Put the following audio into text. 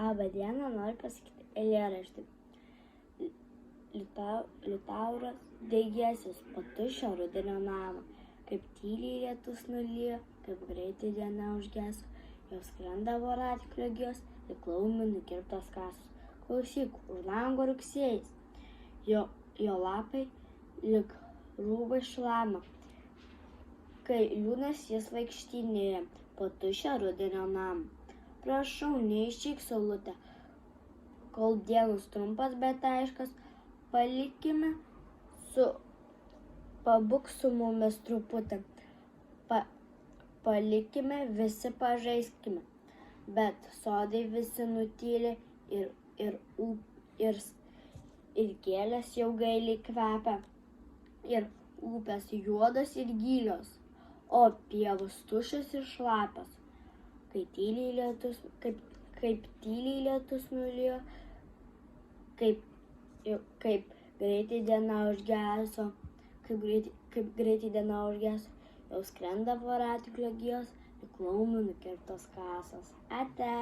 Labą dieną, noriu pasakyti eilėraštį. Liutauras Degėsis po tuščio rudenio namą, kaip tyliai lietus nulijo, kaip greitai diena užgeso, jau skrenda voratiklio gijos, lyg laumė nukirptos kasos. Klausyk, už lango rugsėjis, jo lapai lyg rūbai šlama, kai liūnas jis vaikštinėja po tuščio rudenio namą. Prašau, neišeik, saulute, kol dienos trumpas, bet aiškas, pabūk su mumis truputį, palikime, visi pažaiskime, bet sodai visi nutyli ir gėlės jau gailiai kvepia, ir upės juodos ir gilios, o pievos tuščios ir šlapios. Kaip tyliai lietus nulijo, kaip greitai diena užgeso, jau skrenda voratiklio gijos, lyg laumė nukirptos kasos. Ate.